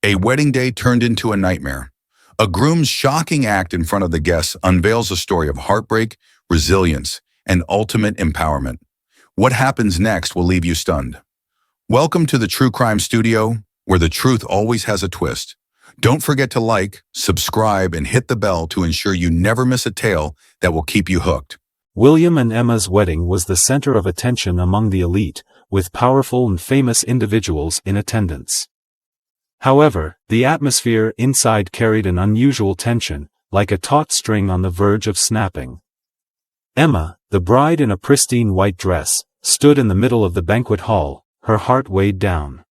A wedding day turned into a nightmare. A groom's shocking act in front of the guests unveils a story of heartbreak, resilience, and ultimate empowerment. What happens next will leave you stunned. Welcome to the True Crime Studio, where the truth always has a twist. Don't forget to like, subscribe, and hit the bell to ensure you never miss a tale that will keep you hooked. William and Emma's wedding was the center of attention among the elite, with powerful and famous individuals in attendance. However, the atmosphere inside carried an unusual tension, like a taut string on the verge of snapping. Emma, the bride in a pristine white dress, stood in the middle of the banquet hall, her heart weighed down.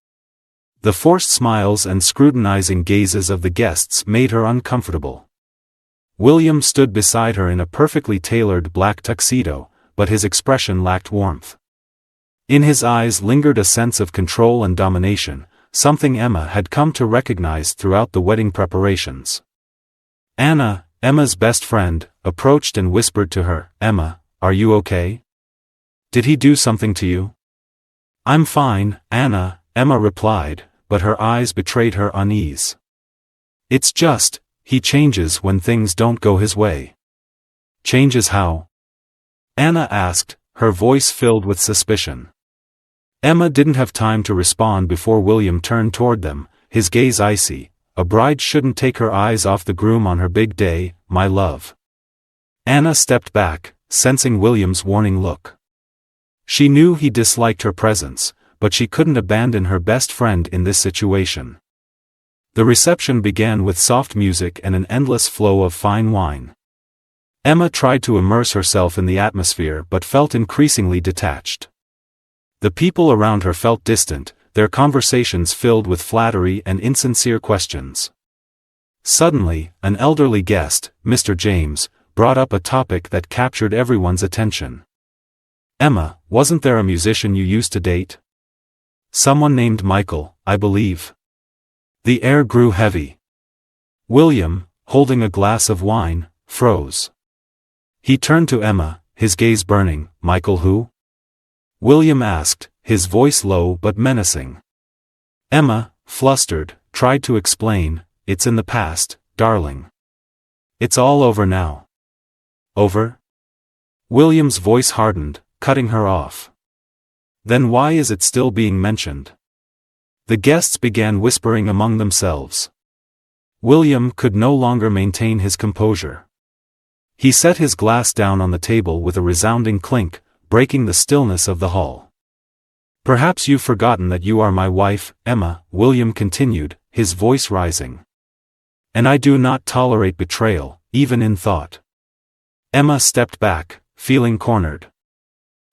The forced smiles and scrutinizing gazes of the guests made her uncomfortable. William stood beside her in a perfectly tailored black tuxedo, but his expression lacked warmth. In his eyes lingered a sense of control and domination, something Emma had come to recognize throughout the wedding preparations. Anna, Emma's best friend, approached and whispered to her, "Emma, are you okay? Did he do something to you?" "I'm fine, Anna," Emma replied, but her eyes betrayed her unease. "It's just, he changes when things don't go his way." "Changes how?" Anna asked, her voice filled with suspicion. Emma didn't have time to respond before William turned toward them, his gaze icy. "A bride shouldn't take her eyes off the groom on her big day, my love." Anna stepped back, sensing William's warning look. She knew he disliked her presence, but she couldn't abandon her best friend in this situation. The reception began with soft music and an endless flow of fine wine. Emma tried to immerse herself in the atmosphere but felt increasingly detached. The people around her felt distant, their conversations filled with flattery and insincere questions. Suddenly, an elderly guest, Mr. James, brought up a topic that captured everyone's attention. "Emma, wasn't there a musician you used to date? Someone named Michael, I believe." The air grew heavy. William, holding a glass of wine, froze. He turned to Emma, his gaze burning. "Michael who?" William asked, his voice low but menacing. Emma, flustered, tried to explain, "It's in the past, darling. It's all over now." "Over?" William's voice hardened, cutting her off. "Then why is it still being mentioned?" The guests began whispering among themselves. William could no longer maintain his composure. He set his glass down on the table with a resounding clink, breaking the stillness of the hall. "Perhaps you've forgotten that you are my wife, Emma," William continued, his voice rising. "And I do not tolerate betrayal, even in thought." Emma stepped back, feeling cornered.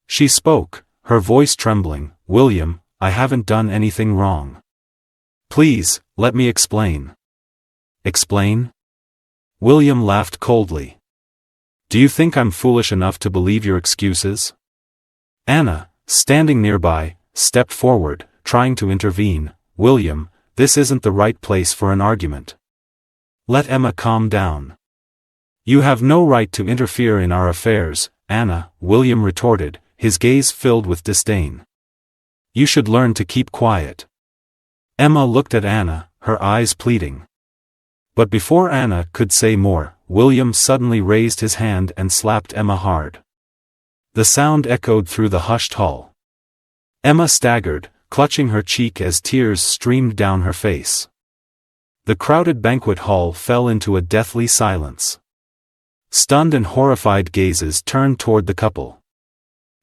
She spoke, her voice trembling, "William, I haven't done anything wrong. Please, let me explain." "Explain?" William laughed coldly. "Do you think I'm foolish enough to believe your excuses?" Anna, standing nearby, stepped forward, trying to intervene. "William, this isn't the right place for an argument. Let Emma calm down." "You have no right to interfere in our affairs, Anna," William retorted, his gaze filled with disdain. "You should learn to keep quiet." Emma looked at Anna, her eyes pleading. But before Anna could say more, William suddenly raised his hand and slapped Emma hard. The sound echoed through the hushed hall. Emma staggered, clutching her cheek as tears streamed down her face. The crowded banquet hall fell into a deathly silence. Stunned and horrified gazes turned toward the couple.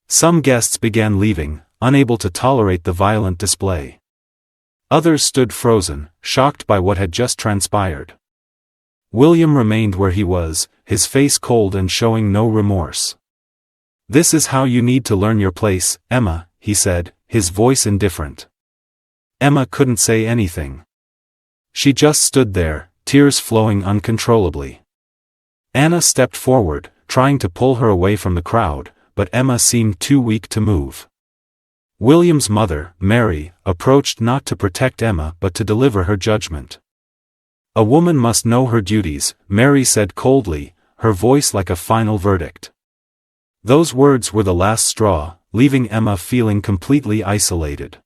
Some guests began leaving, unable to tolerate the violent display. Others stood frozen, shocked by what had just transpired. William remained where he was, his face cold and showing no remorse. "This is how you need to learn your place, Emma," he said, his voice indifferent. Emma couldn't say anything. She just stood there, tears flowing uncontrollably. Anna stepped forward, trying to pull her away from the crowd, but Emma seemed too weak to move. William's mother, Mary, approached not to protect Emma but to deliver her judgment. "A woman must know her duties," Mary said coldly, her voice like a final verdict. Those words were the last straw, leaving Emma feeling completely isolated.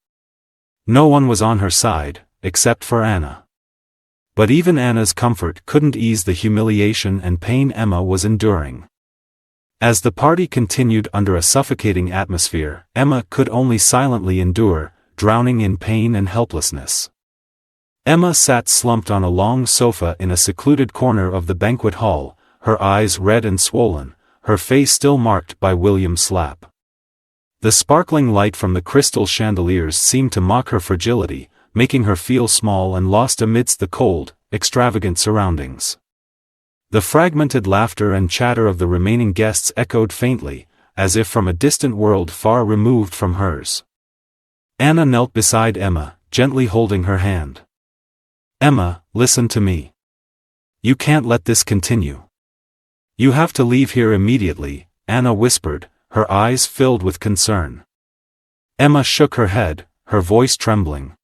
No one was on her side, except for Anna. But even Anna's comfort couldn't ease the humiliation and pain Emma was enduring. As the party continued under a suffocating atmosphere, Emma could only silently endure, drowning in pain and helplessness. Emma sat slumped on a long sofa in a secluded corner of the banquet hall, her eyes red and swollen, her face still marked by William's slap. The sparkling light from the crystal chandeliers seemed to mock her fragility, making her feel small and lost amidst the cold, extravagant surroundings. The fragmented laughter and chatter of the remaining guests echoed faintly, as if from a distant world far removed from hers. Anna knelt beside Emma, gently holding her hand. "Emma, listen to me. You can't let this continue. You have to leave here immediately," Anna whispered, her eyes filled with concern. Emma shook her head, her voice trembling.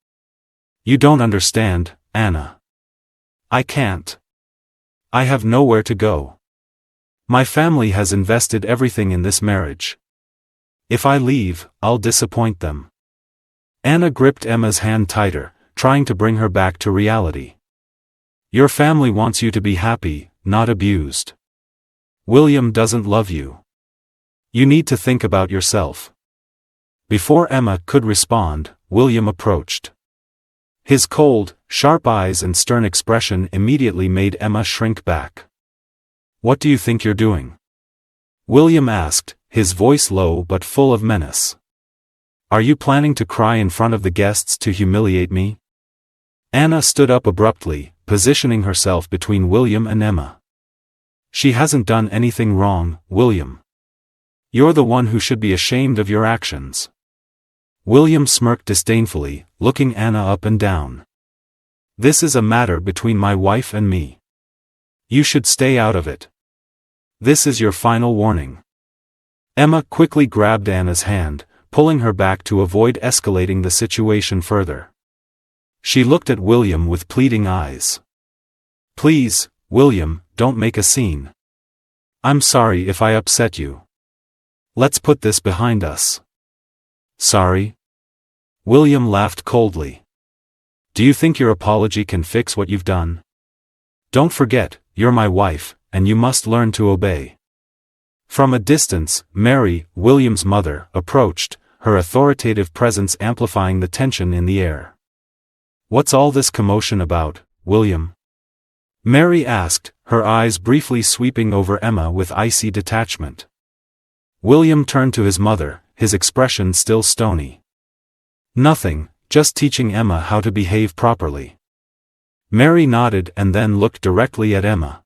"You don't understand, Anna. I can't. I have nowhere to go. My family has invested everything in this marriage. If I leave, I'll disappoint them." Anna gripped Emma's hand tighter, trying to bring her back to reality. "Your family wants you to be happy, not abused. William doesn't love you. You need to think about yourself." Before Emma could respond, William approached. His cold, sharp eyes and stern expression immediately made Emma shrink back. "What do you think you're doing?" William asked, his voice low but full of menace. "Are you planning to cry in front of the guests to humiliate me?" Anna stood up abruptly, positioning herself between William and Emma. "She hasn't done anything wrong, William. You're the one who should be ashamed of your actions." William smirked disdainfully, looking Anna up and down. "This is a matter between my wife and me. You should stay out of it. This is your final warning." Emma quickly grabbed Anna's hand, pulling her back to avoid escalating the situation further. She looked at William with pleading eyes. "Please, William, don't make a scene. I'm sorry if I upset you. Let's put this behind us." "Sorry?" William laughed coldly. "Do you think your apology can fix what you've done? Don't forget, you're my wife, and you must learn to obey." From a distance, Mary, William's mother, approached, her authoritative presence amplifying the tension in the air. "What's all this commotion about, William?" Mary asked, her eyes briefly sweeping over Emma with icy detachment. William turned to his mother, his expression still stony. "Nothing, just teaching Emma how to behave properly." Mary nodded and then looked directly at Emma.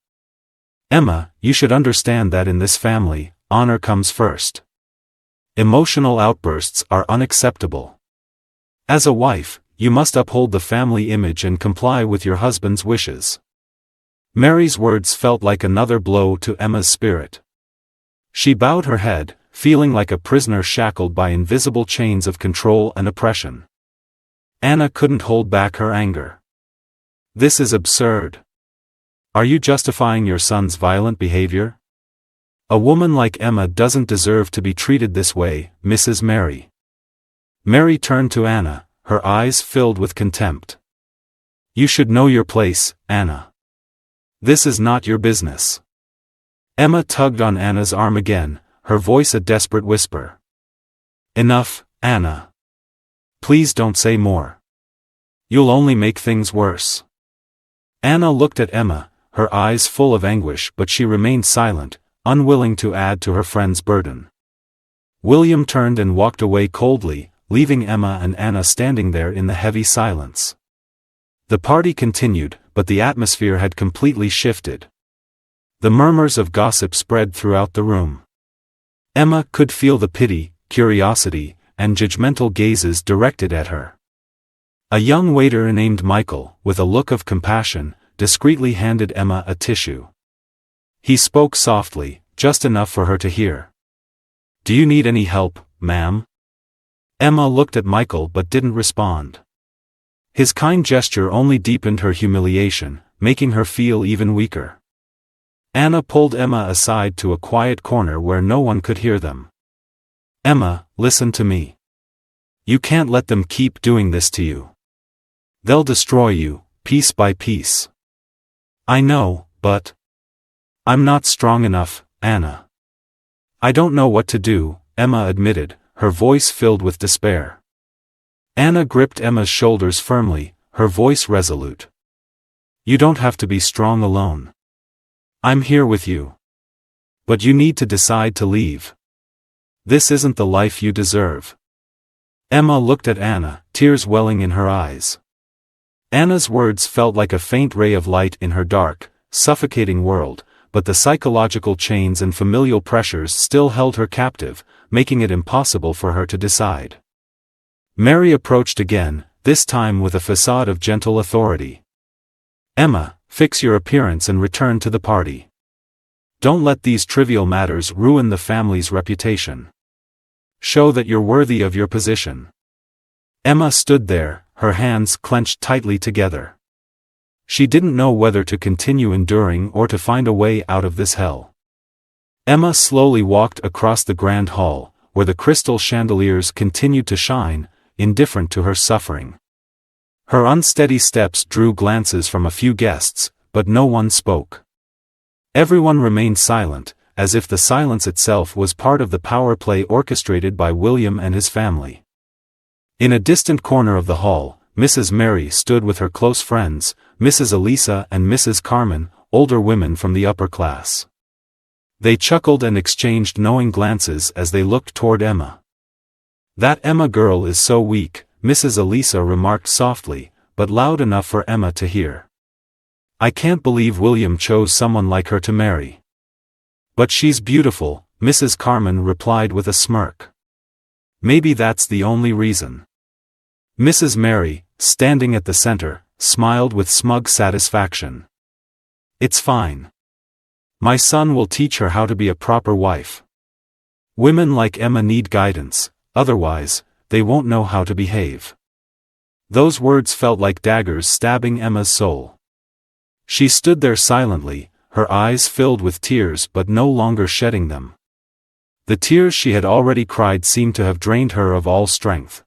"Emma, you should understand that in this family, honor comes first. Emotional outbursts are unacceptable. As a wife, you must uphold the family image and comply with your husband's wishes." Mary's words felt like another blow to Emma's spirit. She bowed her head, feeling like a prisoner shackled by invisible chains of control and oppression. Anna couldn't hold back her anger. "This is absurd. Are you justifying your son's violent behavior? A woman like Emma doesn't deserve to be treated this way, Mrs. Mary." Mary turned to Anna, her eyes filled with contempt. "You should know your place, Anna. This is not your business." Emma tugged on Anna's arm again, her voice a desperate whisper. "Enough, Anna. Please don't say more. You'll only make things worse." Anna looked at Emma, her eyes full of anguish, but she remained silent, unwilling to add to her friend's burden. William turned and walked away coldly, leaving Emma and Anna standing there in the heavy silence. The party continued, but the atmosphere had completely shifted. The murmurs of gossip spread throughout the room. Emma could feel the pity, curiosity, and judgmental gazes directed at her. A young waiter named Michael, with a look of compassion, discreetly handed Emma a tissue. He spoke softly, just enough for her to hear. "Do you need any help, ma'am?" Emma looked at Michael but didn't respond. His kind gesture only deepened her humiliation, making her feel even weaker. Anna pulled Emma aside to a quiet corner where no one could hear them. "Emma, listen to me. You can't let them keep doing this to you. They'll destroy you, piece by piece." I know, but I'm not strong enough, Anna. I don't know what to do, Emma admitted, her voice filled with despair. Anna gripped Emma's shoulders firmly, her voice resolute. You don't have to be strong alone. I'm here with you. But you need to decide to leave. This isn't the life you deserve. Emma looked at Anna, tears welling in her eyes. Anna's words felt like a faint ray of light in her dark, suffocating world, but the psychological chains and familial pressures still held her captive, making it impossible for her to decide. Mary approached again, this time with a facade of gentle authority. Emma, fix your appearance and return to the party. Don't let these trivial matters ruin the family's reputation. Show that you're worthy of your position. Emma stood there, her hands clenched tightly together. She didn't know whether to continue enduring or to find a way out of this hell. Emma slowly walked across the grand hall, where the crystal chandeliers continued to shine, indifferent to her suffering. Her unsteady steps drew glances from a few guests, but no one spoke. Everyone remained silent, as if the silence itself was part of the power play orchestrated by William and his family. In a distant corner of the hall, Mrs. Mary stood with her close friends, Mrs. Elisa and Mrs. Carmen, older women from the upper class. They chuckled and exchanged knowing glances as they looked toward Emma. That Emma girl is so weak, Mrs. Elisa remarked softly, but loud enough for Emma to hear. I can't believe William chose someone like her to marry. But she's beautiful, Mrs. Carmen replied with a smirk. Maybe that's the only reason. Mrs. Mary, standing at the center, smiled with smug satisfaction. It's fine. My son will teach her how to be a proper wife. Women like Emma need guidance, otherwise, they won't know how to behave. Those words felt like daggers stabbing Emma's soul. She stood there silently, her eyes filled with tears but no longer shedding them. The tears she had already cried seemed to have drained her of all strength.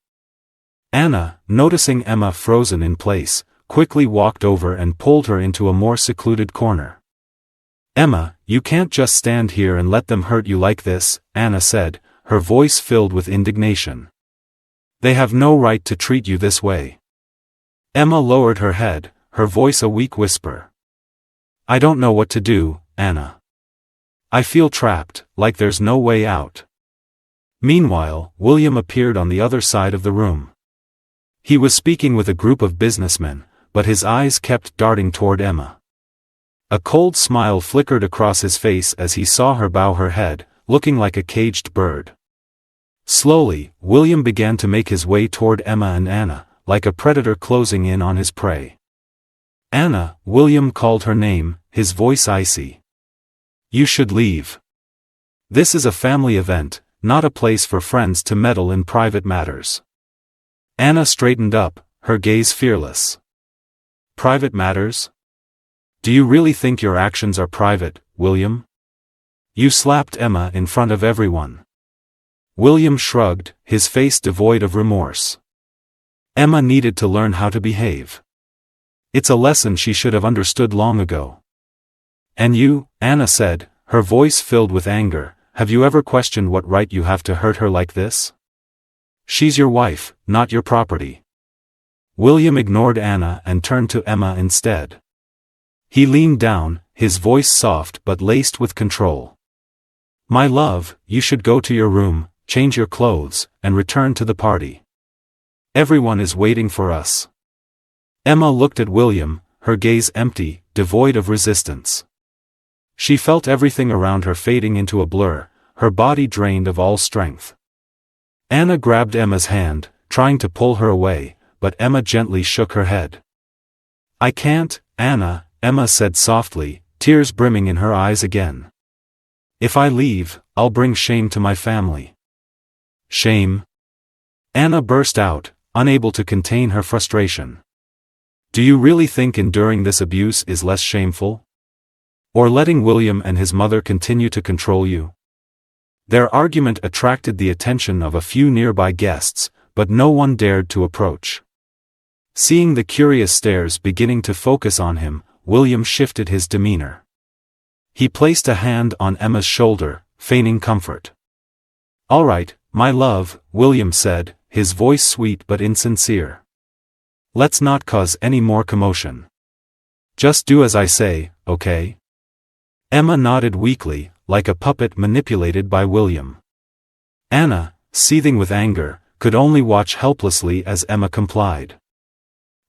Anna, noticing Emma frozen in place, quickly walked over and pulled her into a more secluded corner. Emma, you can't just stand here and let them hurt you like this, Anna said, her voice filled with indignation. They have no right to treat you this way. Emma lowered her head, her voice a weak whisper. I don't know what to do, Anna. I feel trapped, like there's no way out. Meanwhile, William appeared on the other side of the room. He was speaking with a group of businessmen, but his eyes kept darting toward Emma. A cold smile flickered across his face as he saw her bow her head, looking like a caged bird. Slowly, William began to make his way toward Emma and Anna, like a predator closing in on his prey. Anna, William called her name, his voice icy. You should leave. This is a family event, not a place for friends to meddle in private matters. Anna straightened up, her gaze fearless. Private matters? Do you really think your actions are private, William? You slapped Emma in front of everyone. William shrugged, his face devoid of remorse. Emma needed to learn how to behave. It's a lesson she should have understood long ago. And you, Anna said, her voice filled with anger, have you ever questioned what right you have to hurt her like this? She's your wife, not your property. William ignored Anna and turned to Emma instead. He leaned down, his voice soft but laced with control. My love, you should go to your room, change your clothes, and return to the party. Everyone is waiting for us. Emma looked at William, her gaze empty, devoid of resistance. She felt everything around her fading into a blur, her body drained of all strength. Anna grabbed Emma's hand, trying to pull her away, but Emma gently shook her head. I can't, Anna, Emma said softly, tears brimming in her eyes again. If I leave, I'll bring shame to my family. Shame? Anna burst out, unable to contain her frustration. Do you really think enduring this abuse is less shameful? Or letting William and his mother continue to control you? Their argument attracted the attention of a few nearby guests, but no one dared to approach. Seeing the curious stares beginning to focus on him, William shifted his demeanor. He placed a hand on Emma's shoulder, feigning comfort. "All right, my love," William said, his voice sweet but insincere. "Let's not cause any more commotion. Just do as I say, okay?" Emma nodded weakly, like a puppet manipulated by William. Anna, seething with anger, could only watch helplessly as Emma complied.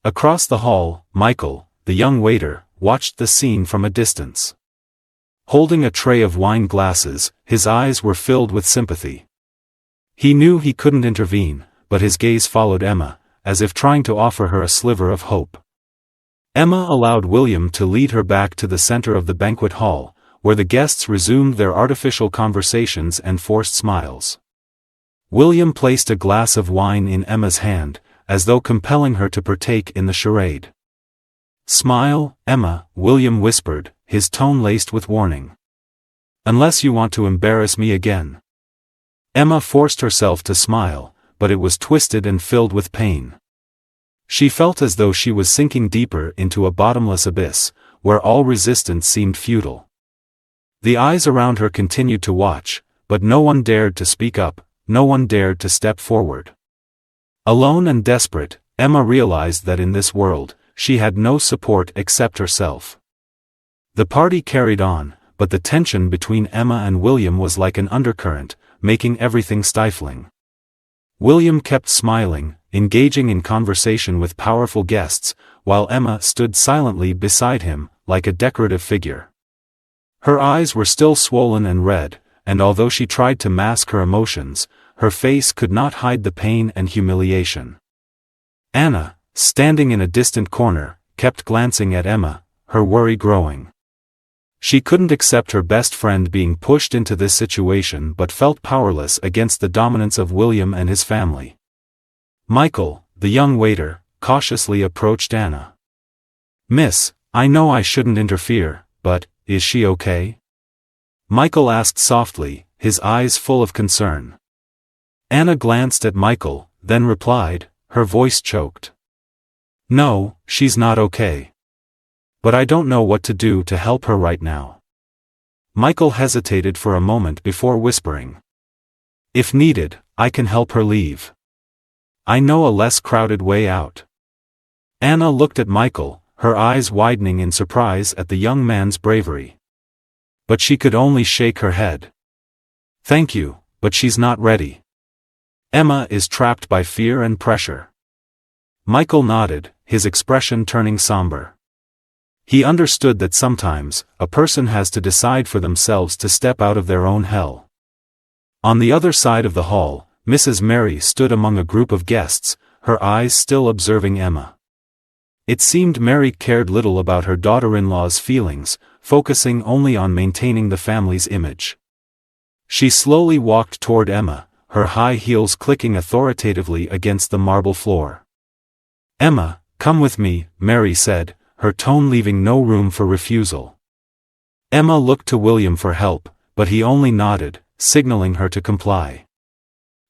Across the hall, Michael, the young waiter, watched the scene from a distance. Holding a tray of wine glasses, his eyes were filled with sympathy. He knew he couldn't intervene, but his gaze followed Emma, as if trying to offer her a sliver of hope. Emma allowed William to lead her back to the center of the banquet hall, where the guests resumed their artificial conversations and forced smiles. William placed a glass of wine in Emma's hand, as though compelling her to partake in the charade. "Smile, Emma," William whispered, his tone laced with warning. "Unless you want to embarrass me again." Emma forced herself to smile, but it was twisted and filled with pain. She felt as though she was sinking deeper into a bottomless abyss, where all resistance seemed futile. The eyes around her continued to watch, but no one dared to speak up, no one dared to step forward. Alone and desperate, Emma realized that in this world, she had no support except herself. The party carried on, but the tension between Emma and William was like an undercurrent, making everything stifling. William kept smiling, engaging in conversation with powerful guests, while Emma stood silently beside him, like a decorative figure. Her eyes were still swollen and red, and although she tried to mask her emotions, her face could not hide the pain and humiliation. Anna, standing in a distant corner, kept glancing at Emma, her worry growing. She couldn't accept her best friend being pushed into this situation but felt powerless against the dominance of William and his family. Michael, the young waiter, cautiously approached Anna. "Miss, I know I shouldn't interfere, but, is she okay?" Michael asked softly, his eyes full of concern. Anna glanced at Michael, then replied, her voice choked. "No, she's not okay. But I don't know what to do to help her right now." Michael hesitated for a moment before whispering. "If needed, I can help her leave. I know a less crowded way out." Anna looked at Michael, her eyes widening in surprise at the young man's bravery. But she could only shake her head. "Thank you, but she's not ready. Emma is trapped by fear and pressure." Michael nodded, his expression turning somber. He understood that sometimes, a person has to decide for themselves to step out of their own hell. On the other side of the hall, Mrs. Mary stood among a group of guests, her eyes still observing Emma. It seemed Mary cared little about her daughter-in-law's feelings, focusing only on maintaining the family's image. She slowly walked toward Emma, her high heels clicking authoritatively against the marble floor. "Emma, come with me," Mary said, her tone leaving no room for refusal. Emma looked to William for help, but he only nodded, signaling her to comply.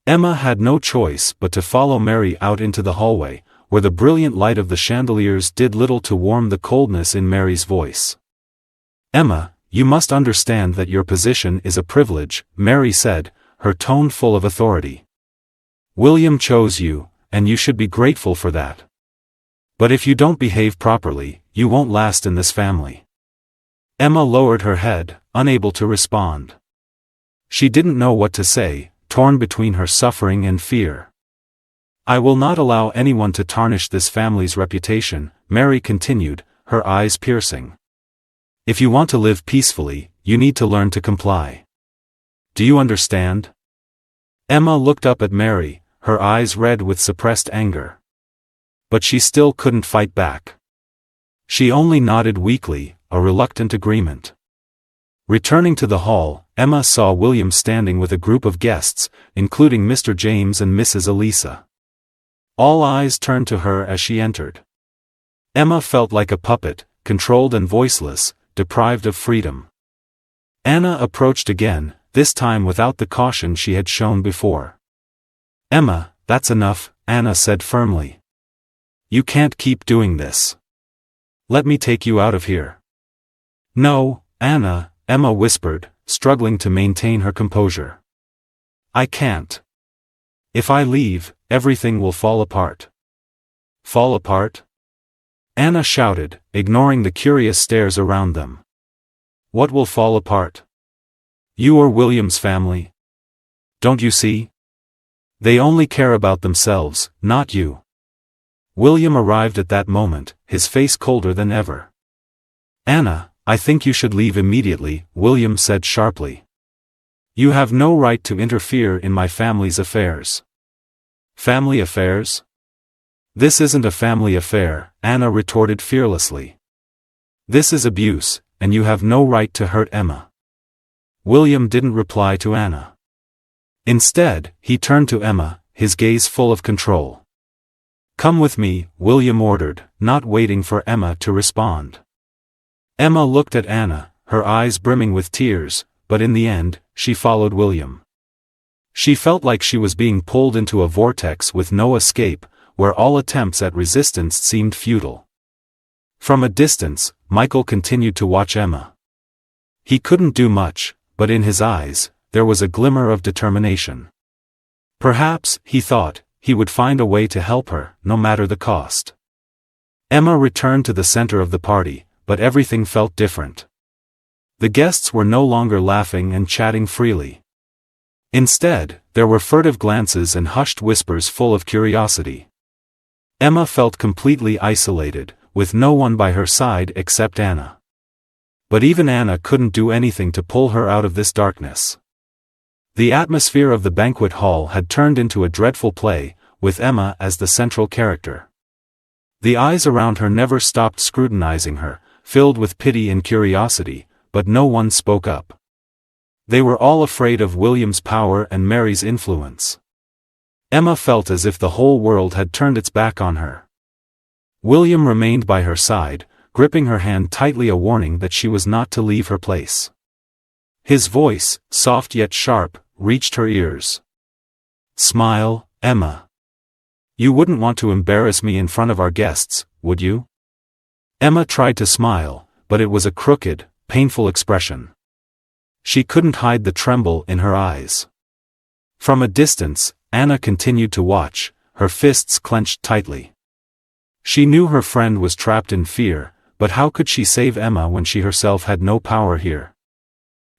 Emma had no choice but to follow Mary out into the hallway, where the brilliant light of the chandeliers did little to warm the coldness in Mary's voice. "Emma, you must understand that your position is a privilege," Mary said, her tone full of authority. "William chose you, and you should be grateful for that. But if you don't behave properly, you won't last in this family." Emma lowered her head, unable to respond. She didn't know what to say, torn between her suffering and fear. "I will not allow anyone to tarnish this family's reputation," Mary continued, her eyes piercing. "If you want to live peacefully, you need to learn to comply. Do you understand?" Emma looked up at Mary, her eyes red with suppressed anger. But she still couldn't fight back. She only nodded weakly, a reluctant agreement. Returning to the hall, Emma saw William standing with a group of guests, including Mr. James and Mrs. Elisa. All eyes turned to her as she entered. Emma felt like a puppet, controlled and voiceless, deprived of freedom. Anna approached again, this time without the caution she had shown before. "Emma, that's enough," Anna said firmly. "You can't keep doing this. Let me take you out of here. No, Anna, Emma whispered, struggling to maintain her composure. I can't. If I leave, everything will fall apart. Fall apart? Anna shouted, ignoring the curious stares around them. What will fall apart? You or William's family? Don't you see? They only care about themselves, not you. William arrived at that moment, his face colder than ever. Anna, I think you should leave immediately, William said sharply. You have no right to interfere in my family's affairs. Family affairs? This isn't a family affair, Anna retorted fearlessly. This is abuse, and you have no right to hurt Emma. William didn't reply to Anna. Instead, he turned to Emma, his gaze full of control. Come with me, William ordered, not waiting for Emma to respond. Emma looked at Anna, her eyes brimming with tears, but in the end, she followed William. She felt like she was being pulled into a vortex with no escape, where all attempts at resistance seemed futile. From a distance, Michael continued to watch Emma. He couldn't do much, but in his eyes, there was a glimmer of determination. Perhaps, he thought, he would find a way to help her, no matter the cost. Emma returned to the center of the party, but everything felt different. The guests were no longer laughing and chatting freely. Instead, there were furtive glances and hushed whispers full of curiosity. Emma felt completely isolated, with no one by her side except Anna. But even Anna couldn't do anything to pull her out of this darkness. The atmosphere of the banquet hall had turned into a dreadful play, with Emma as the central character. The eyes around her never stopped scrutinizing her, filled with pity and curiosity, but no one spoke up. They were all afraid of William's power and Mary's influence. Emma felt as if the whole world had turned its back on her. William remained by her side, gripping her hand tightly, a warning that she was not to leave her place. His voice, soft yet sharp, reached her ears. Smile, Emma. You wouldn't want to embarrass me in front of our guests, would you? Emma tried to smile, but it was a crooked, painful expression. She couldn't hide the tremble in her eyes. From a distance, Anna continued to watch, her fists clenched tightly. She knew her friend was trapped in fear, but how could she save Emma when she herself had no power here?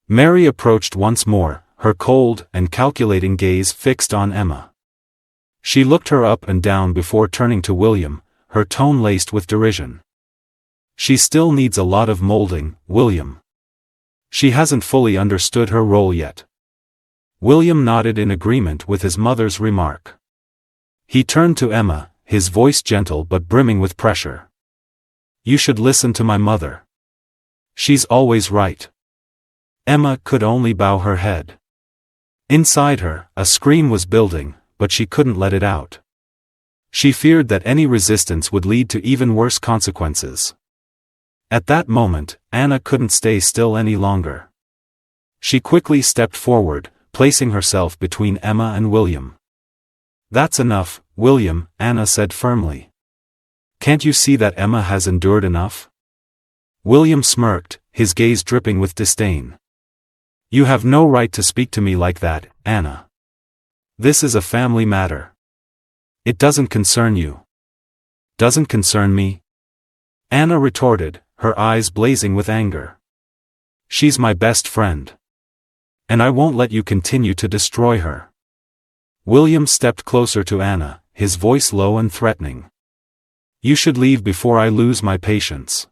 Mary approached once more, her cold and calculating gaze fixed on Emma. She looked her up and down before turning to William, her tone laced with derision. She still needs a lot of molding, William. She hasn't fully understood her role yet. William nodded in agreement with his mother's remark. He turned to Emma, his voice gentle but brimming with pressure. You should listen to my mother. She's always right. Emma could only bow her head. Inside her, a scream was building, but she couldn't let it out. She feared that any resistance would lead to even worse consequences. At that moment, Anna couldn't stay still any longer. She quickly stepped forward, placing herself between Emma and William. That's enough, William, Anna said firmly. Can't you see that Emma has endured enough? William smirked, his gaze dripping with disdain. You have no right to speak to me like that, Anna. This is a family matter. It doesn't concern you. Doesn't concern me? Anna retorted, her eyes blazing with anger. She's my best friend. And I won't let you continue to destroy her. William stepped closer to Anna, his voice low and threatening. You should leave before I lose my patience.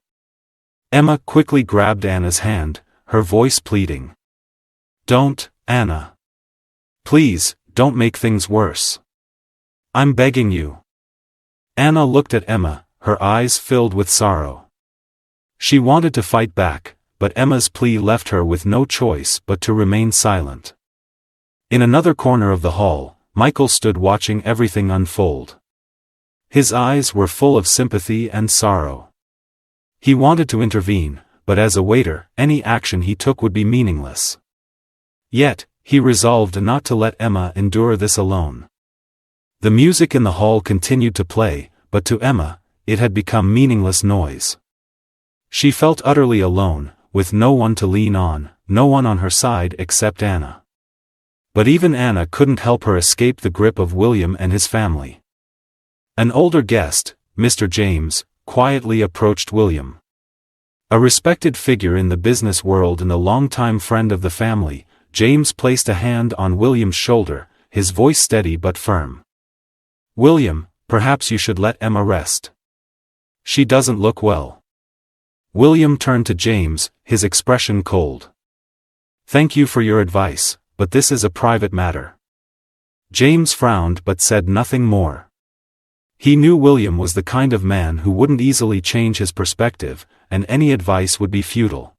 Emma quickly grabbed Anna's hand, her voice pleading. Don't, Anna. Please, don't make things worse. I'm begging you. Anna looked at Emma, her eyes filled with sorrow. She wanted to fight back, but Emma's plea left her with no choice but to remain silent. In another corner of the hall, Michael stood watching everything unfold. His eyes were full of sympathy and sorrow. He wanted to intervene, but as a waiter, any action he took would be meaningless. Yet, he resolved not to let Emma endure this alone. The music in the hall continued to play, but to Emma, it had become meaningless noise. She felt utterly alone, with no one to lean on, no one on her side except Anna. But even Anna couldn't help her escape the grip of William and his family. An older guest, Mr. James, quietly approached William. A respected figure in the business world and a longtime friend of the family, James placed a hand on William's shoulder, his voice steady but firm. "William, perhaps you should let Emma rest. She doesn't look well." William turned to James, his expression cold. "Thank you for your advice, but this is a private matter." James frowned but said nothing more. He knew William was the kind of man who wouldn't easily change his perspective, and any advice would be futile.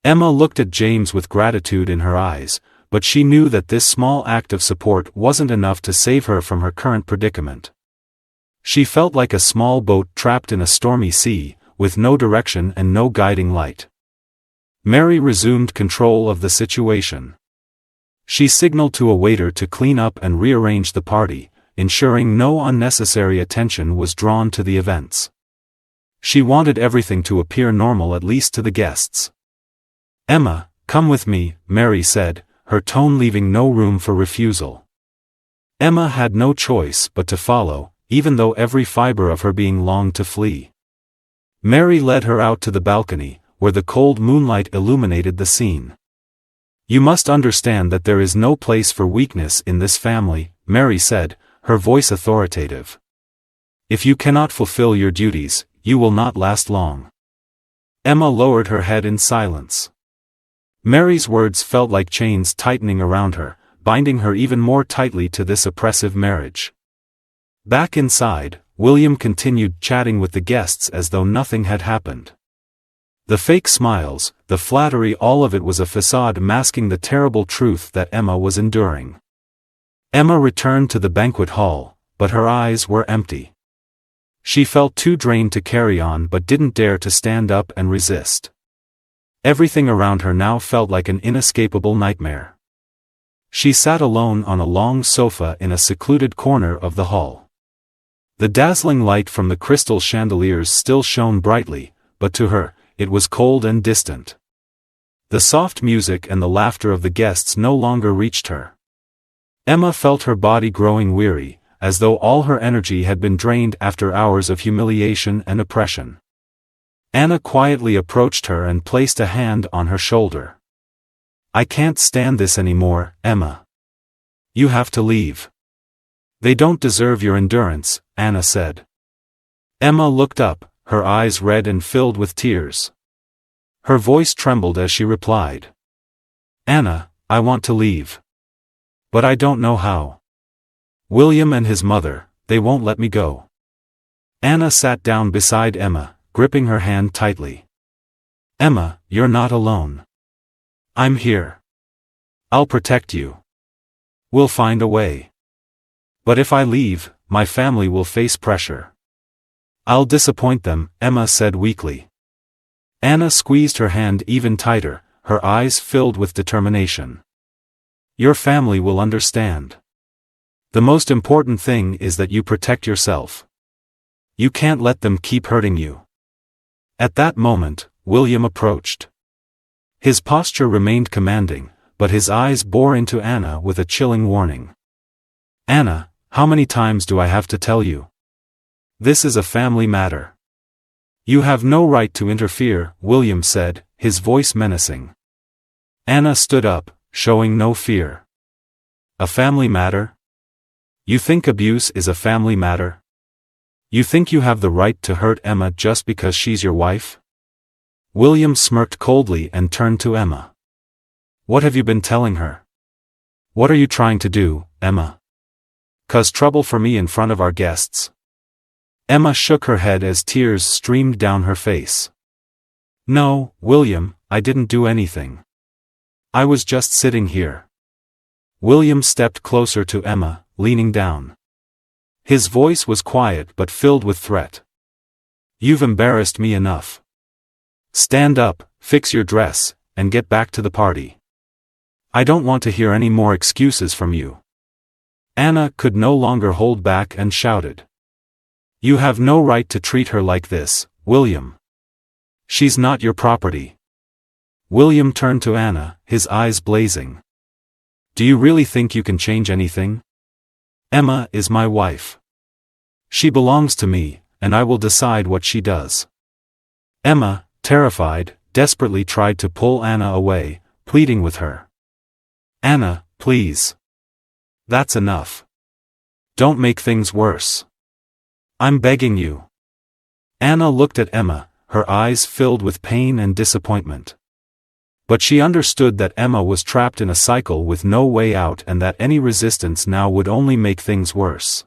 Emma looked at James with gratitude in her eyes, but she knew that this small act of support wasn't enough to save her from her current predicament. She felt like a small boat trapped in a stormy sea, with no direction and no guiding light. Mary resumed control of the situation. She signaled to a waiter to clean up and rearrange the party, ensuring no unnecessary attention was drawn to the events. She wanted everything to appear normal, at least to the guests. "Emma, come with me," Mary said, her tone leaving no room for refusal. Emma had no choice but to follow, even though every fiber of her being longed to flee. Mary led her out to the balcony, where the cold moonlight illuminated the scene. "You must understand that there is no place for weakness in this family," Mary said, her voice authoritative. "If you cannot fulfill your duties, you will not last long." Emma lowered her head in silence. Mary's words felt like chains tightening around her, binding her even more tightly to this oppressive marriage. Back inside, William continued chatting with the guests as though nothing had happened. The fake smiles, the flattery, all of it was a facade masking the terrible truth that Emma was enduring. Emma returned to the banquet hall, but her eyes were empty. She felt too drained to carry on but didn't dare to stand up and resist. Everything around her now felt like an inescapable nightmare. She sat alone on a long sofa in a secluded corner of the hall. The dazzling light from the crystal chandeliers still shone brightly, but to her, it was cold and distant. The soft music and the laughter of the guests no longer reached her. Emma felt her body growing weary, as though all her energy had been drained after hours of humiliation and oppression. Anna quietly approached her and placed a hand on her shoulder. "I can't stand this anymore, Emma. You have to leave." "They don't deserve your endurance," Anna said. Emma looked up, her eyes red and filled with tears. Her voice trembled as she replied. "Anna, I want to leave. But I don't know how. William and his mother, they won't let me go." Anna sat down beside Emma, gripping her hand tightly. "Emma, you're not alone. I'm here. I'll protect you. We'll find a way. But if I leave, my family will face pressure. I'll disappoint them," Emma said weakly. Anna squeezed her hand even tighter, her eyes filled with determination. "Your family will understand. The most important thing is that you protect yourself. You can't let them keep hurting you." At that moment, William approached. His posture remained commanding, but his eyes bore into Anna with a chilling warning. "Anna, how many times do I have to tell you? This is a family matter. You have no right to interfere," William said, his voice menacing. Anna stood up, showing no fear. "A family matter? You think abuse is a family matter? You think you have the right to hurt Emma just because she's your wife?" William smirked coldly and turned to Emma. "What have you been telling her? What are you trying to do, Emma? Cause trouble for me in front of our guests?" Emma shook her head as tears streamed down her face. "No, William, I didn't do anything. I was just sitting here." William stepped closer to Emma, leaning down. His voice was quiet but filled with threat. "You've embarrassed me enough. Stand up, fix your dress, and get back to the party. I don't want to hear any more excuses from you." Anna could no longer hold back and shouted. "You have no right to treat her like this, William. She's not your property. William turned to Anna, his eyes blazing. Do you really think you can change anything? Emma is my wife. She belongs to me, and I will decide what she does. Emma, terrified, desperately tried to pull Anna away, pleading with her. Anna, please. That's enough. Don't make things worse. I'm begging you. Anna looked at Emma, her eyes filled with pain and disappointment. But she understood that Emma was trapped in a cycle with no way out and that any resistance now would only make things worse.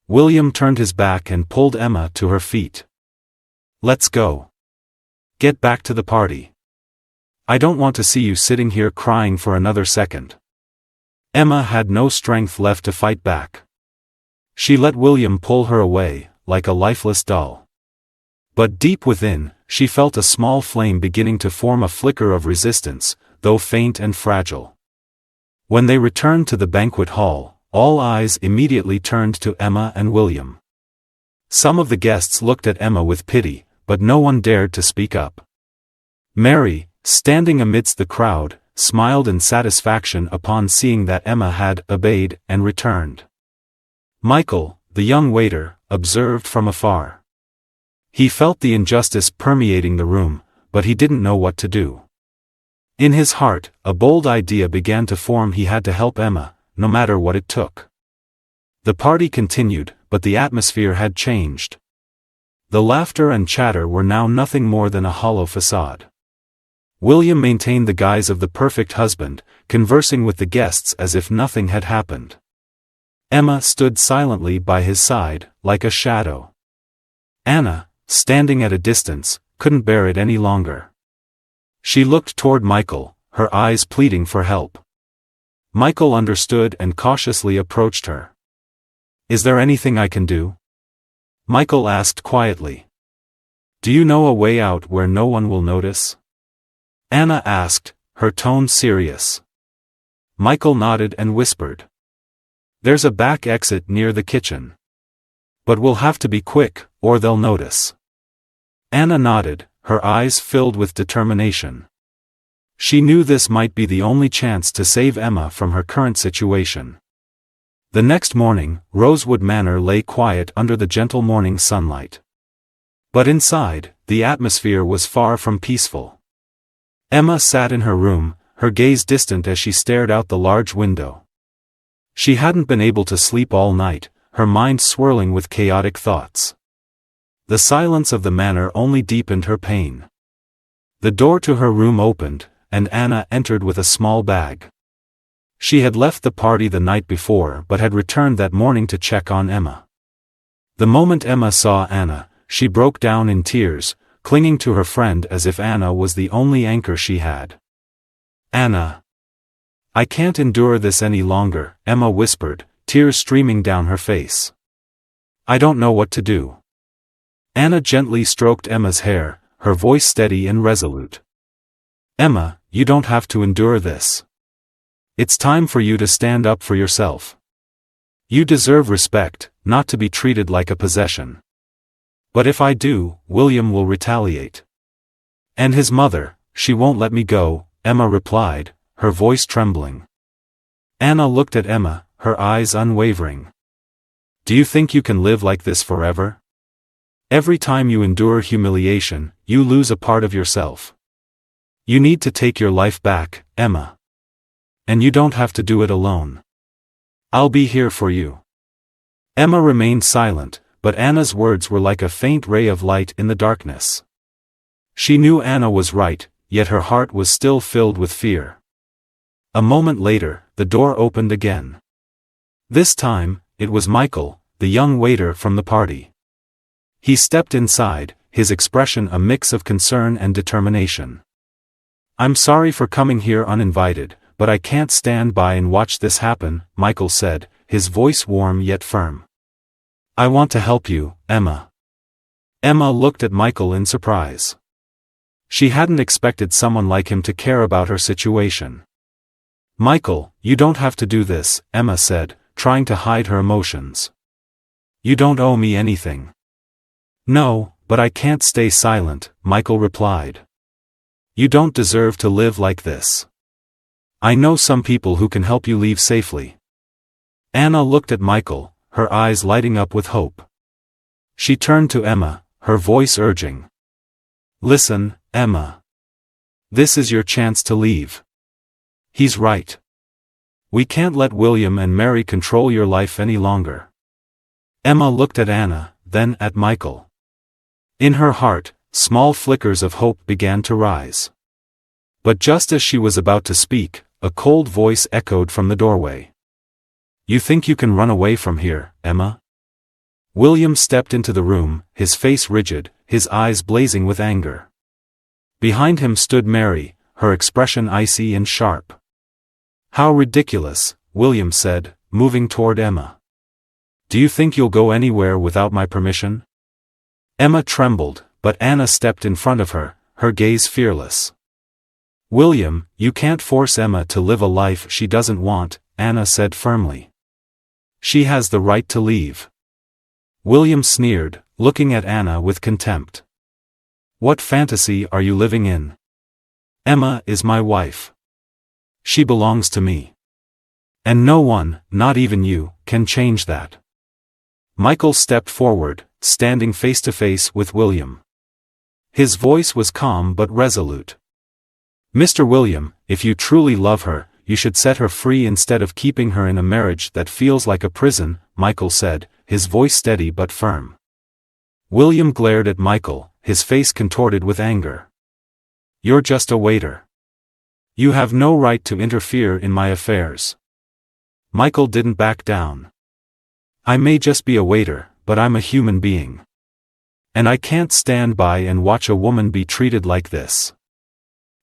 William turned his back and pulled Emma to her feet. Let's go. Get back to the party. I don't want to see you sitting here crying for another second. Emma had no strength left to fight back. She let William pull her away, like a lifeless doll. But deep within, she felt a small flame beginning to form a flicker of resistance, though faint and fragile. When they returned to the banquet hall, all eyes immediately turned to Emma and William. Some of the guests looked at Emma with pity, but no one dared to speak up. Mary, standing amidst the crowd, smiled in satisfaction upon seeing that Emma had obeyed and returned. Michael, the young waiter, observed from afar. He felt the injustice permeating the room, but he didn't know what to do. In his heart, a bold idea began to form: he had to help Emma, no matter what it took. The party continued, but the atmosphere had changed. The laughter and chatter were now nothing more than a hollow facade. William maintained the guise of the perfect husband, conversing with the guests as if nothing had happened. Emma stood silently by his side, like a shadow. Anna, standing at a distance, couldn't bear it any longer. She looked toward Michael, her eyes pleading for help. Michael understood and cautiously approached her. Is there anything I can do? Michael asked quietly. Do you know a way out where no one will notice? Anna asked, her tone serious. Michael nodded and whispered. There's a back exit near the kitchen. But we'll have to be quick, or they'll notice. Anna nodded, her eyes filled with determination. She knew this might be the only chance to save Emma from her current situation. The next morning, Rosewood Manor lay quiet under the gentle morning sunlight. But inside, the atmosphere was far from peaceful. Emma sat in her room, her gaze distant as she stared out the large window. She hadn't been able to sleep all night, her mind swirling with chaotic thoughts. The silence of the manor only deepened her pain. The door to her room opened, and Anna entered with a small bag. She had left the party the night before but had returned that morning to check on Emma. The moment Emma saw Anna, she broke down in tears, clinging to her friend as if Anna was the only anchor she had. Anna. I can't endure this any longer, Emma whispered, tears streaming down her face. I don't know what to do. Anna gently stroked Emma's hair, her voice steady and resolute. Emma, you don't have to endure this. It's time for you to stand up for yourself. You deserve respect, not to be treated like a possession. But if I do, William will retaliate. And his mother, she won't let me go, Emma replied, her voice trembling. Anna looked at Emma, her eyes unwavering. Do you think you can live like this forever? Every time you endure humiliation, you lose a part of yourself. You need to take your life back, Emma. And you don't have to do it alone. I'll be here for you. Emma remained silent, but Anna's words were like a faint ray of light in the darkness. She knew Anna was right, yet her heart was still filled with fear. A moment later, the door opened again. This time, it was Michael, the young waiter from the party. He stepped inside, his expression a mix of concern and determination. I'm sorry for coming here uninvited, but I can't stand by and watch this happen, Michael said, his voice warm yet firm. I want to help you, Emma. Emma looked at Michael in surprise. She hadn't expected someone like him to care about her situation. Michael, you don't have to do this, Emma said, trying to hide her emotions. You don't owe me anything. No, but I can't stay silent, Michael replied. You don't deserve to live like this. I know some people who can help you leave safely. Anna looked at Michael, her eyes lighting up with hope. She turned to Emma, her voice urging. Listen, Emma. This is your chance to leave. He's right. We can't let William and Mary control your life any longer. Emma looked at Anna, then at Michael. In her heart, small flickers of hope began to rise. But just as she was about to speak, a cold voice echoed from the doorway. You think you can run away from here, Emma? William stepped into the room, his face rigid, his eyes blazing with anger. Behind him stood Mary, her expression icy and sharp. How ridiculous, William said, moving toward Emma. Do you think you'll go anywhere without my permission? Emma trembled, but Anna stepped in front of her, her gaze fearless. William, you can't force Emma to live a life she doesn't want, Anna said firmly. She has the right to leave. William sneered, looking at Anna with contempt. What fantasy are you living in? Emma is my wife. She belongs to me. And no one, not even you, can change that. Michael stepped forward, standing face to face with William. His voice was calm but resolute. Mr. William, if you truly love her, you should set her free instead of keeping her in a marriage that feels like a prison, Michael said, his voice steady but firm. William glared at Michael, his face contorted with anger. You're just a waiter. You have no right to interfere in my affairs. Michael didn't back down. I may just be a waiter, but I'm a human being. And I can't stand by and watch a woman be treated like this.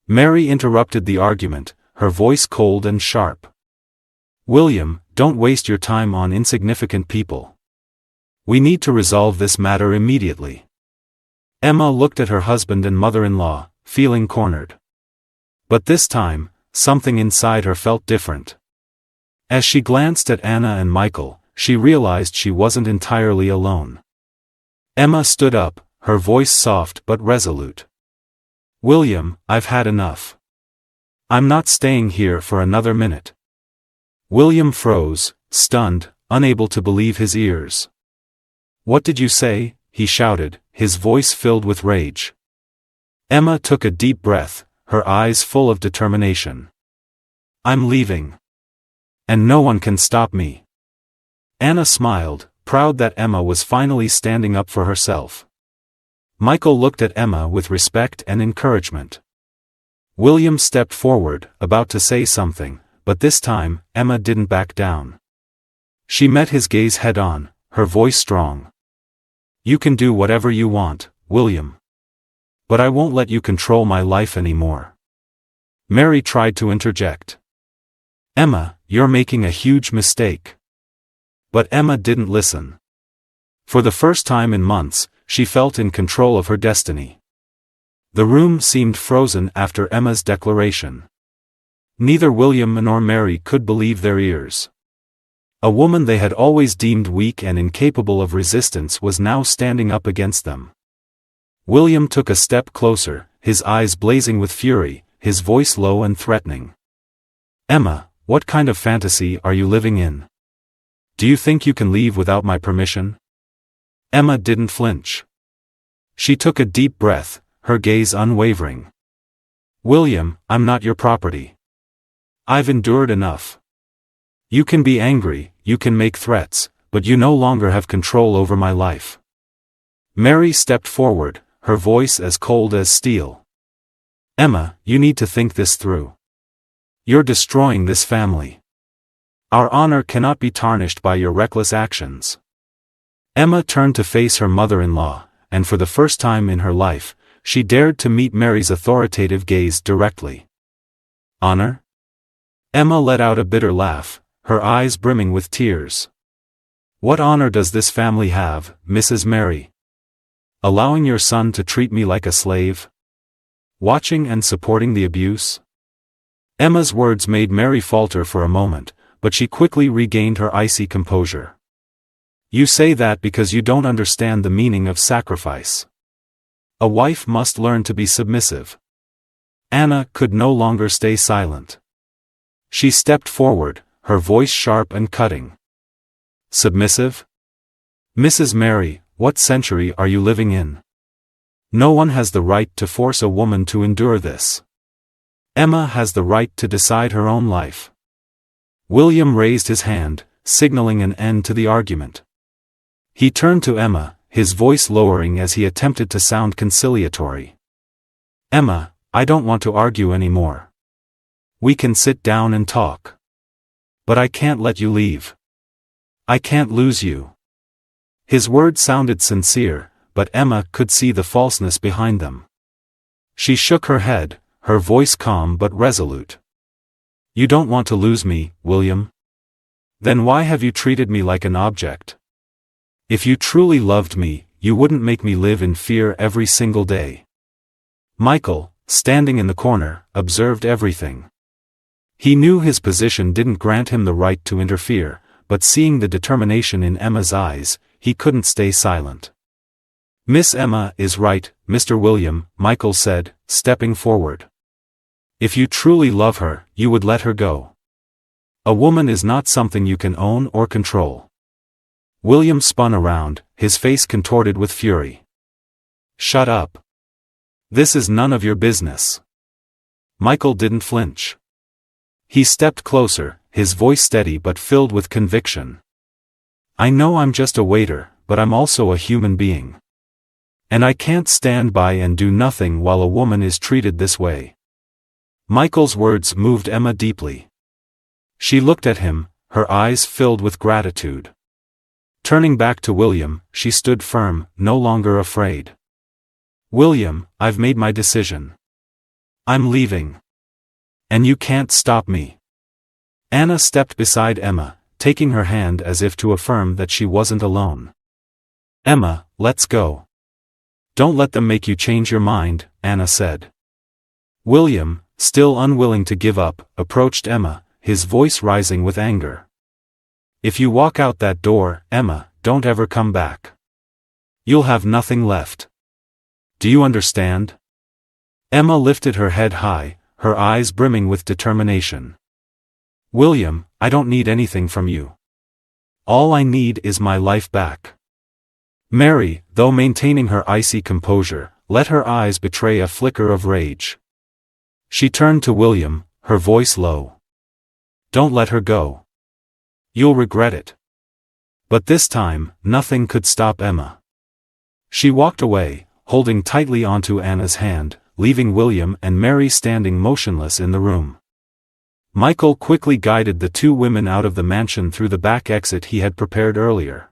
Mary interrupted the argument, her voice cold and sharp. William, don't waste your time on insignificant people. We need to resolve this matter immediately. Emma looked at her husband and mother-in-law, feeling cornered. But this time, something inside her felt different. As she glanced at Anna and Michael, she realized she wasn't entirely alone. Emma stood up, her voice soft but resolute. William, I've had enough. I'm not staying here for another minute. William froze, stunned, unable to believe his ears. What did you say? He shouted, his voice filled with rage. Emma took a deep breath, her eyes full of determination. I'm leaving. And no one can stop me. Anna smiled, proud that Emma was finally standing up for herself. Michael looked at Emma with respect and encouragement. William stepped forward, about to say something, but this time, Emma didn't back down. She met his gaze head-on, her voice strong. You can do whatever you want, William. But I won't let you control my life anymore. Mary tried to interject. Emma, you're making a huge mistake. But Emma didn't listen. For the first time in months, she felt in control of her destiny. The room seemed frozen after Emma's declaration. Neither William nor Mary could believe their ears. A woman they had always deemed weak and incapable of resistance was now standing up against them. William took a step closer, his eyes blazing with fury, his voice low and threatening. Emma, what kind of fantasy are you living in? Do you think you can leave without my permission? Emma didn't flinch. She took a deep breath, her gaze unwavering. William, I'm not your property. I've endured enough. You can be angry, you can make threats, but you no longer have control over my life. Mary stepped forward, her voice as cold as steel. Emma, you need to think this through. You're destroying this family. Our honor cannot be tarnished by your reckless actions. Emma turned to face her mother-in-law, and for the first time in her life, she dared to meet Mary's authoritative gaze directly. Honor? Emma let out a bitter laugh, her eyes brimming with tears. What honor does this family have, Mrs. Mary? Allowing your son to treat me like a slave? Watching and supporting the abuse? Emma's words made Mary falter for a moment, but she quickly regained her icy composure. You say that because you don't understand the meaning of sacrifice. A wife must learn to be submissive. Anna could no longer stay silent. She stepped forward, her voice sharp and cutting. Submissive? Mrs. Mary, what century are you living in? No one has the right to force a woman to endure this. Emma has the right to decide her own life. William raised his hand, signaling an end to the argument. He turned to Emma, his voice lowering as he attempted to sound conciliatory. Emma, I don't want to argue anymore. We can sit down and talk. But I can't let you leave. I can't lose you. His words sounded sincere, but Emma could see the falseness behind them. She shook her head, her voice calm but resolute. You don't want to lose me, William? Then why have you treated me like an object? If you truly loved me, you wouldn't make me live in fear every single day. Michael, standing in the corner, observed everything. He knew his position didn't grant him the right to interfere, but seeing the determination in Emma's eyes, he couldn't stay silent. Miss Emma is right, Mr. William, Michael said, stepping forward. If you truly love her, you would let her go. A woman is not something you can own or control. William spun around, his face contorted with fury. Shut up. This is none of your business. Michael didn't flinch. He stepped closer, his voice steady but filled with conviction. I know I'm just a waiter, but I'm also a human being. And I can't stand by and do nothing while a woman is treated this way. Michael's words moved Emma deeply. She looked at him, her eyes filled with gratitude. Turning back to William, she stood firm, no longer afraid. William, I've made my decision. I'm leaving. And you can't stop me. Anna stepped beside Emma, taking her hand as if to affirm that she wasn't alone. Emma, let's go. Don't let them make you change your mind, Anna said. William, still unwilling to give up, approached Emma, his voice rising with anger. If you walk out that door, Emma, don't ever come back. You'll have nothing left. Do you understand? Emma lifted her head high, her eyes brimming with determination. William, I don't need anything from you. All I need is my life back. Mary, though maintaining her icy composure, let her eyes betray a flicker of rage. She turned to William, her voice low. Don't let her go. You'll regret it. But this time, nothing could stop Emma. She walked away, holding tightly onto Anna's hand, leaving William and Mary standing motionless in the room. Michael quickly guided the two women out of the mansion through the back exit he had prepared earlier.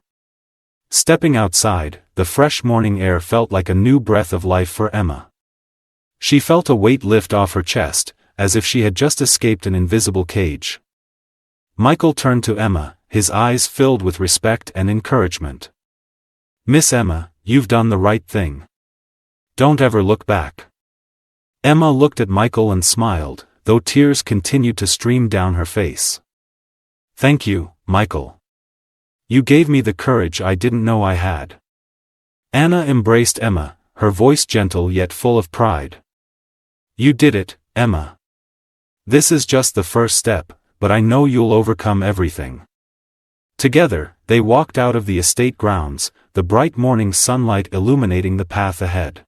Stepping outside, the fresh morning air felt like a new breath of life for Emma. She felt a weight lift off her chest, as if she had just escaped an invisible cage. Michael turned to Emma, his eyes filled with respect and encouragement. Miss Emma, you've done the right thing. Don't ever look back. Emma looked at Michael and smiled, though tears continued to stream down her face. Thank you, Michael. You gave me the courage I didn't know I had. Anna embraced Emma, her voice gentle yet full of pride. You did it, Emma. This is just the first step, but I know you'll overcome everything. Together, they walked out of the estate grounds, the bright morning sunlight illuminating the path ahead.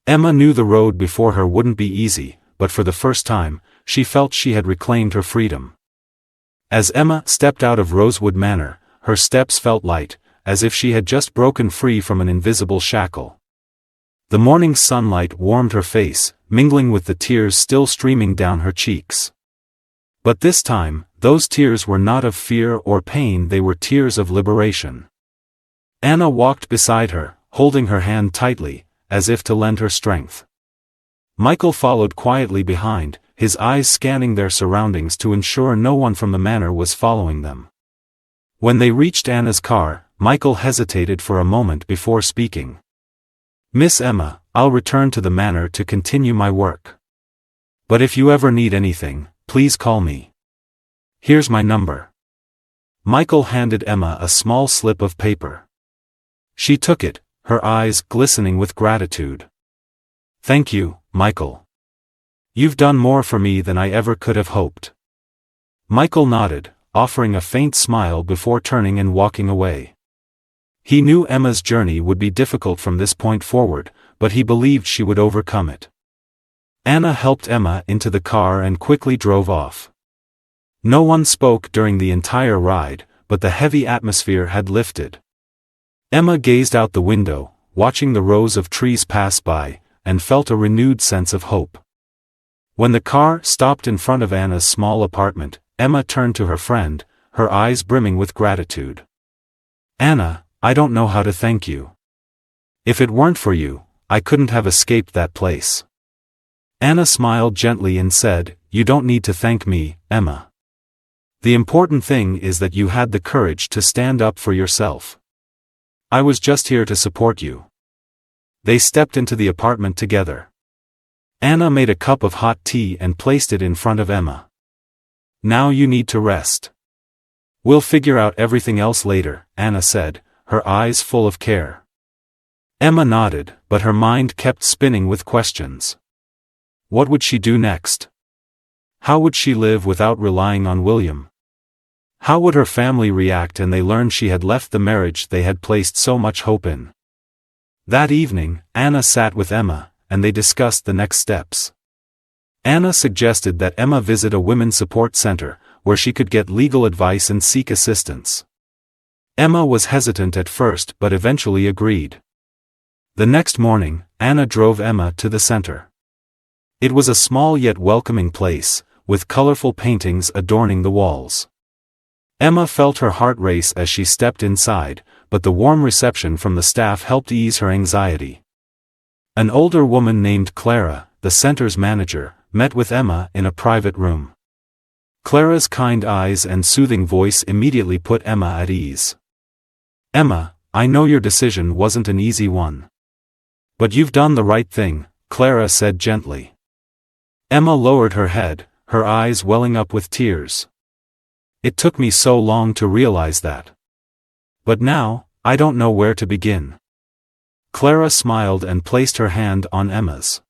Emma knew the road before her wouldn't be easy, but for the first time, she felt she had reclaimed her freedom. As Emma stepped out of Rosewood Manor, her steps felt light, as if she had just broken free from an invisible shackle. The morning sunlight warmed her face, mingling with the tears still streaming down her cheeks. But this time, those tears were not of fear or pain, they were tears of liberation. Anna walked beside her, holding her hand tightly, as if to lend her strength. Michael followed quietly behind, his eyes scanning their surroundings to ensure no one from the manor was following them. When they reached Anna's car, Michael hesitated for a moment before speaking. Miss Emma, I'll return to the manor to continue my work. But if you ever need anything, please call me. Here's my number. Michael handed Emma a small slip of paper. She took it, her eyes glistening with gratitude. "Thank you, Michael. You've done more for me than I ever could have hoped." Michael nodded, offering a faint smile before turning and walking away. He knew Emma's journey would be difficult from this point forward, but he believed she would overcome it. Anna helped Emma into the car and quickly drove off. No one spoke during the entire ride, but the heavy atmosphere had lifted. Emma gazed out the window, watching the rows of trees pass by, and felt a renewed sense of hope. When the car stopped in front of Anna's small apartment, Emma turned to her friend, her eyes brimming with gratitude. "Anna, I don't know how to thank you. If it weren't for you, I couldn't have escaped that place." Anna smiled gently and said, "You don't need to thank me, Emma. The important thing is that you had the courage to stand up for yourself. I was just here to support you." They stepped into the apartment together. Anna made a cup of hot tea and placed it in front of Emma. "Now you need to rest. We'll figure out everything else later," Anna said, her eyes full of care. Emma nodded, but her mind kept spinning with questions. What would she do next? How would she live without relying on William? How would her family react when they learned she had left the marriage they had placed so much hope in? That evening, Anna sat with Emma, and they discussed the next steps. Anna suggested that Emma visit a women's support center, where she could get legal advice and seek assistance. Emma was hesitant at first but eventually agreed. The next morning, Anna drove Emma to the center. It was a small yet welcoming place, with colorful paintings adorning the walls. Emma felt her heart race as she stepped inside, but the warm reception from the staff helped ease her anxiety. An older woman named Clara, the center's manager, met with Emma in a private room. Clara's kind eyes and soothing voice immediately put Emma at ease. "Emma, I know your decision wasn't an easy one. But you've done the right thing," Clara said gently. Emma lowered her head, her eyes welling up with tears. "It took me so long to realize that. But now, I don't know where to begin." Clara smiled and placed her hand on Emma's.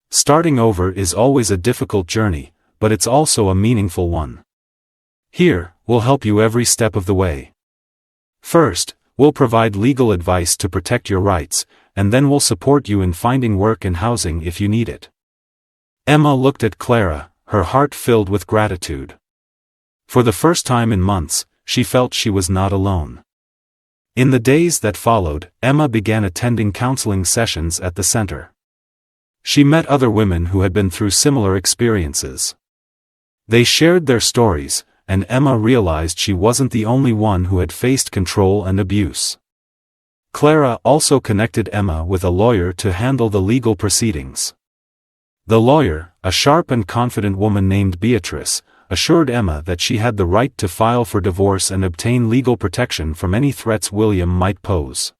"Starting over is always a difficult journey, but it's also a meaningful one. Here, we'll help you every step of the way. First, we'll provide legal advice to protect your rights, and then we'll support you in finding work and housing if you need it." Emma looked at Clara, her heart filled with gratitude. For the first time in months, she felt she was not alone. In the days that followed, Emma began attending counseling sessions at the center. She met other women who had been through similar experiences. They shared their stories, and Emma realized she wasn't the only one who had faced control and abuse. Clara also connected Emma with a lawyer to handle the legal proceedings. The lawyer, a sharp and confident woman named Beatrice, assured Emma that she had the right to file for divorce and obtain legal protection from any threats William might pose.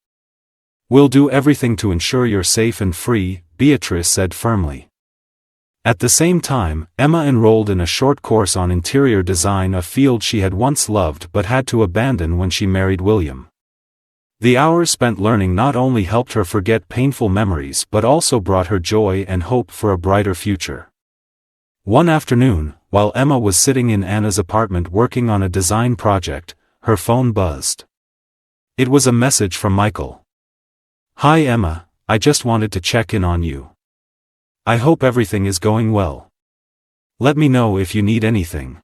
"We'll do everything to ensure you're safe and free," Beatrice said firmly. At the same time, Emma enrolled in a short course on interior design, a field she had once loved but had to abandon when she married William. The hours spent learning not only helped her forget painful memories but also brought her joy and hope for a brighter future. One afternoon, while Emma was sitting in Anna's apartment working on a design project, her phone buzzed. It was a message from Michael. "Hi Emma, I just wanted to check in on you. I hope everything is going well. Let me know if you need anything."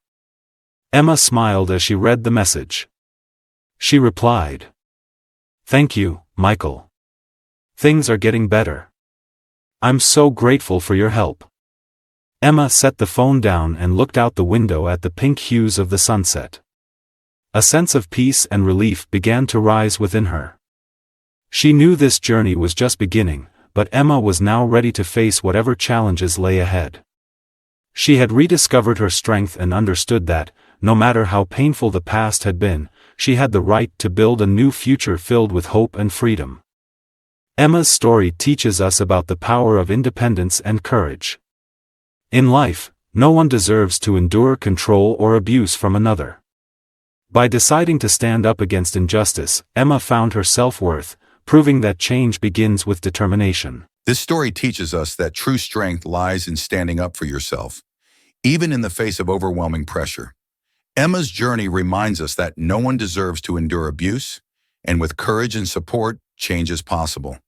Emma smiled as she read the message. She replied, "Thank you, Michael. Things are getting better. I'm so grateful for your help." Emma set the phone down and looked out the window at the pink hues of the sunset. A sense of peace and relief began to rise within her. She knew this journey was just beginning, but Emma was now ready to face whatever challenges lay ahead. She had rediscovered her strength and understood that, no matter how painful the past had been, she had the right to build a new future filled with hope and freedom. Emma's story teaches us about the power of independence and courage. In life, no one deserves to endure control or abuse from another. By deciding to stand up against injustice, Emma found her self-worth, proving that change begins with determination. This story teaches us that true strength lies in standing up for yourself, even in the face of overwhelming pressure. Emma's journey reminds us that no one deserves to endure abuse, and with courage and support, change is possible.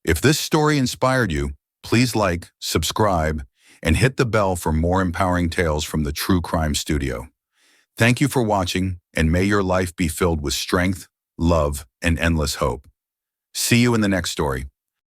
If this story inspired you, please like, subscribe, and hit the bell for more empowering tales from the True Crime Studio. Thank you for watching, and may your life be filled with strength, love, and endless hope. See you in the next story.